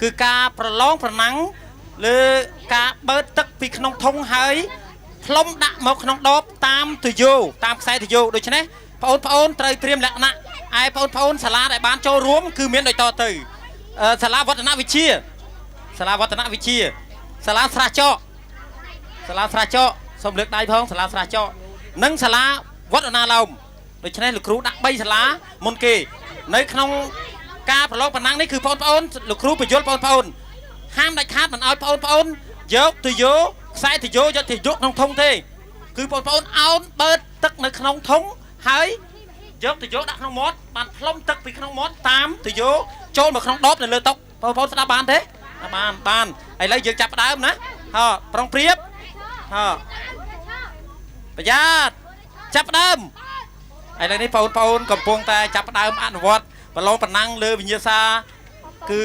គឺការប្រឡងប្រណាំងលើការបើកទឹកពីក្នុងធុងហើយផ្លុំដាក់មកក្នុងដបតាមទយោតាមខ្សែទយោដូច្នេះបងប្អូនត្រូវត្រៀមលក្ខណៈឯបងប្អូនសាលាដែលបានចូលរួមគឺមានដូចតទៅសាលាវឌ្ឍនវិទ្យាសាលាស្រះចកសូមលើកដៃផងសាលាស្រះចកនិងសាលាវឌ្ឍនាឡោមដូច្នេះលោកគ្រូដាក់3សាលាមុនគេនៅក្នុងការប្រឡងប្រណាំងនេះគឺបងប្អូនលោកគ្រូបញ្យល់បងប្អូនហាមដាច់ខាតមិនឲ្យបងប្អូនយកទយោខ្សែទយោយកទៅយកក្នុងធុងទេគឺបងប្អូនអោនបើកទឹកនៅក្នុងធុងហើយយកទយោដាក់ក្នុងមាត់បានផ្លុំទឹកពីក្នុងមាត់តាមទយោចូលមកក្នុងដបនៅលើតុបងប្អូនស្ដាប់បានទេបានឥឡូវយើងចាប់ផ្ដើមណាប្រុងព្រៀបប្រយ័ត្នចាប់ផ្ដើមឥឡូវនេះបងប្អូនកំពុងតែចាប់ផ្ដើមអនុវត្តប្រឡងប្រណាំងលើវិញ្ញាសាគឺ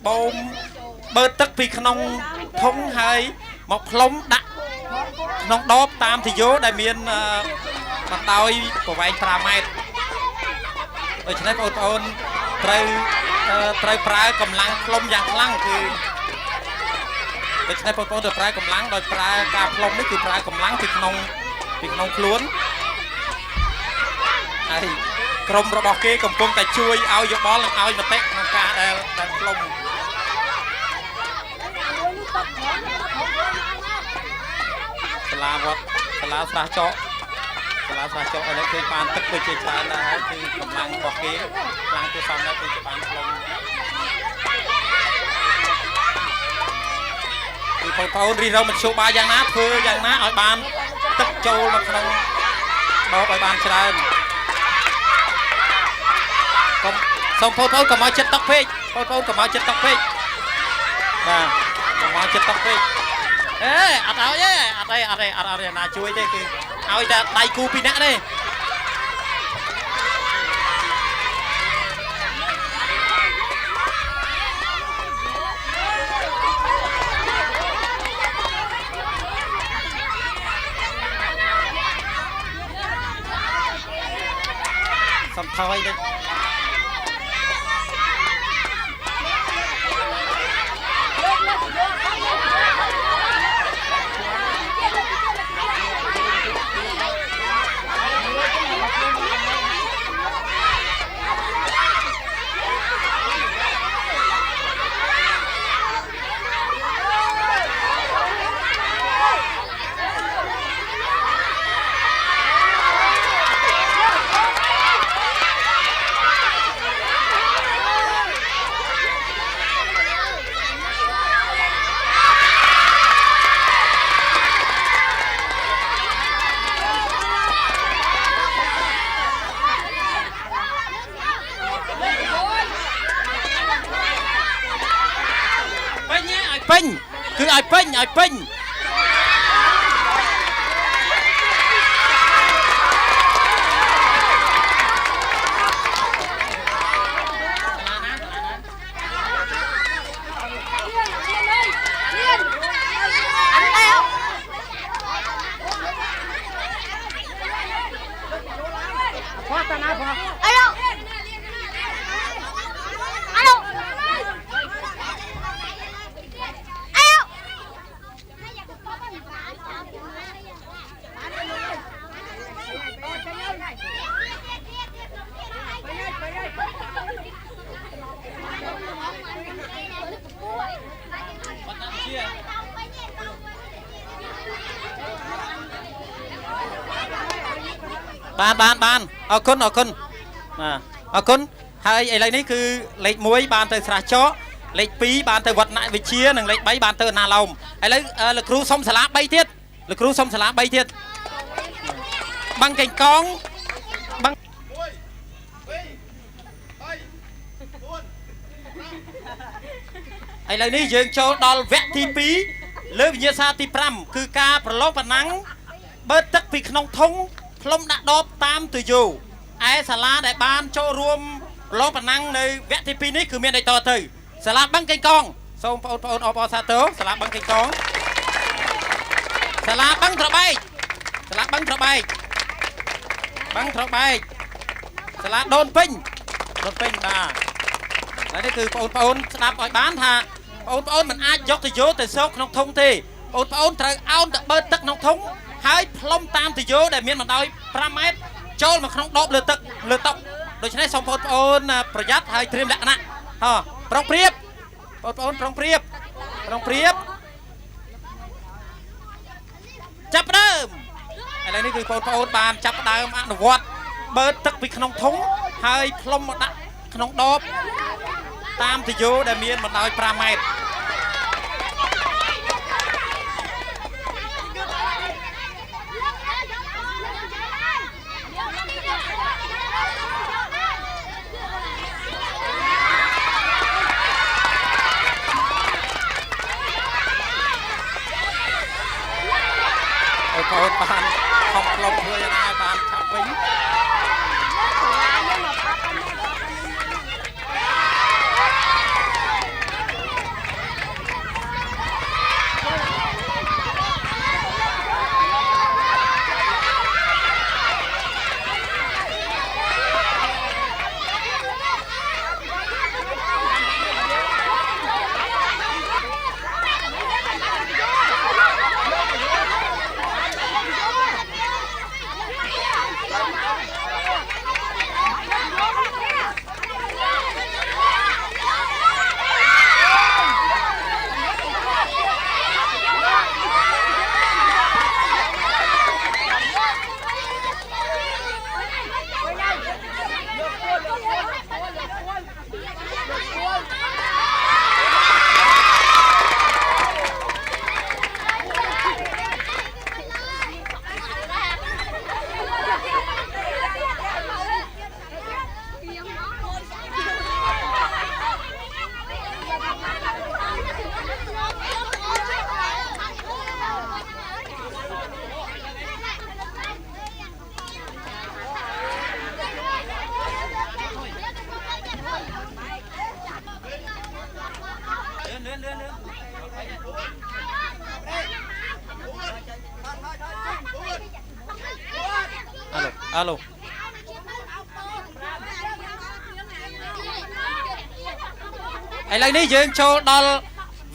បូមបើកទឹកពីក្នុងធុងហើយមកផ្លុំដាក់ក្នុងដបតាមទយោដែលមានបណ្ដោយប្រវែង5ម៉ែត្រដូច្នេះបងប្អូនត្រូវប្រើកម្លាំងផ្លុំយ៉ាងខ្លាំងគឺដូច្នេះបងប្អូនត្រូវប្រើកម្លាំងដោយប្រើការផ្លុំនេះគឺប្រើកម្លាំងពីក្នុងខ្លួនហើយក្រុមរបស់គេកំពុងតែជួយឲ្យយោបល់និងឲ្យមតិក្នុងការដែលផ្លុំសាលាស្រះចកឥឡូវឃើញបានទឹកដូចជាច្រើនដែរហើយគឺកម្លាំងរបស់គេខ្លាំងទៅសំណាក់ដូចជាបានផ្លុំគឺបងប្អូនរីរងមធ្យោបាយយ៉ាងណាធ្វើយ៉ាងណាឲ្យបានទឹកចូលមកក្នុងដបឲ្យបានច្រើនសូមបងប្អូនកុំឲ្យចិត្តទឹកពេកបងប្អូនកុំឲ្យចិត្តទឹកពេកបាទកុំឲ្យចិត្តទឹកពេកអត់ឲ្យទេអត់ណាជួយទេគឺឲ្យតែដៃគូពីរនាក់ទេសំថយទេគឺឲ្យពេញបានអរគុណបាទអរគុណហើយឥឡូវនេះគឺលេខ1បានទៅស្រះចកលេខ2បានទៅវឌ្ឍនវិជ្ជានិងលេខ3បានទៅអណាឡោមឥឡូវលោកគ្រូសុំសាលា3ទៀតបាំងកេងកងបាំងឥឡូវនេះយើងចូលដល់វគ្គទី2លើវិញ្ញាសាទី5គឺការប្រឡងប្រណាំងបើកទឹកពីក្នុងធុងផ្លុំដាក់ដបតាមទយោឯសាលាដែលបានចូលរួមប្រឡងប្រណាំងនៅវគ្គទី2នេះគឺមានដូចតទៅសាលាបាំងកេងកងសូមបងប្អូនអបអរសាទរសាលាបាំងកេងកងសាលាបាំងត្របែកសាលាដូនពេញបាទហើយនេះគឺបងប្អូនស្ដាប់ឲ្យបានថា បងប្អូនមិនអាចយកទៅយកទៅសោកក្នុងធុងទេបងប្អូនត្រូវអោនទៅបឺតទឹកក្នុងធុងហើយផ្លុំតាមទៅយកដែលមានបណ្ដោយ5ម៉ែត្រចូលមកក្នុងដបលើទឹកលើតុដូច្នេះសូមបងប្អូនប្រយ័ត្នហើយត្រៀមលក្ខណៈប្រុងប្រៀបបងប្អូនប្រុងប្រៀបចាប់ដើមឥឡូវនេះគឺបងប្អូនបានចាប់ដើមអនុវត្តបឺតទឹកពីក្នុងធុងហើយផ្លុំមកដាក់ក្នុងដបតាមទយោដែលមានបណ្ដោយ5ម៉ែត្របងប្អូនបានខំផ្លុំធ្វើយ៉ាងណាបានឆាប់វិញអាឡូឥឡូវនេះយើងចូលដល់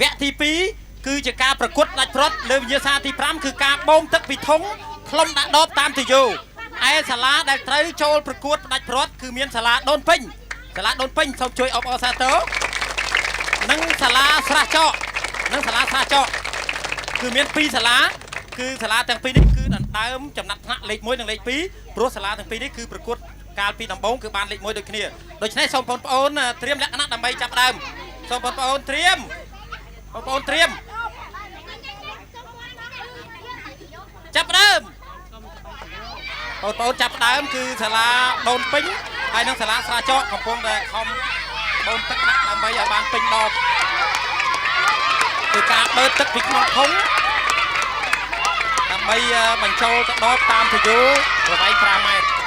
វគ្គទី2គឺជាការប្រកួតដាច់ព្រាត់លើវិញ្ញាសាទី5គឺការបូមទឹកពីធុងផ្លុំដាក់ដបតាមទយោឯសាលាដែលត្រូវចូលប្រកួតដាច់ព្រាត់គឺមានសាលាដូនពេញសូមជួយអបអរសាទរនិងសាលាស្រះចកគឺមាន2សាលាគឺសាលាទាំងពីរនេះគឺដណ្ដើមចំណាត់ថ្នាក់លេខ1និងលេខ2ព្រោះសាលាទាំងពីរនេះគឺប្រកួតកាលពីដំបូងគឺបានលេខ1ដូចគ្នាដូច្នេះសូមបងប្អូនត្រៀមលក្ខណៈដើម្បីចាប់ដើមសូមបងប្អូនត្រៀមចាប់ដើមបងប្អូនចាប់ដើមគឺសាលាដូនពេញហើយនិងសាលាស្រះចកកំពុងតែខំបូមទឹកដាក់ដើម្បីឲ្យបានពេញដបគឺការបឺតទឹកពីក្នុងធុងដើម្បីបញ្ចូលទៅដបតាមទយោប្រវែង5ម៉ែត្រ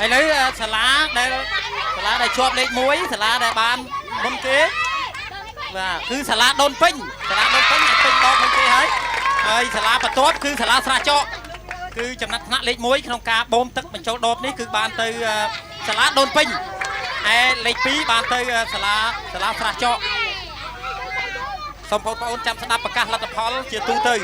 ឥឡូវសាលាដែលជាប់លេខ1សាលាដែលបានមុនគេបាទគឺសាលាដូនពេញអាចពេញដបមុនគេហើយសាលាបន្ទាប់គឺសាលាស្រះចកគឺចំណាត់ថ្នាក់លេខ1ក្នុងការបូមទឹកបញ្ចូលដបនេះគឺបានទៅសាលាដូនពេញឯលេខ2បានទៅសាលាស្រះចកសូមបងប្អូនចាំស្ដាប់ប្រកាសលទ្ធផលជាទូទៅ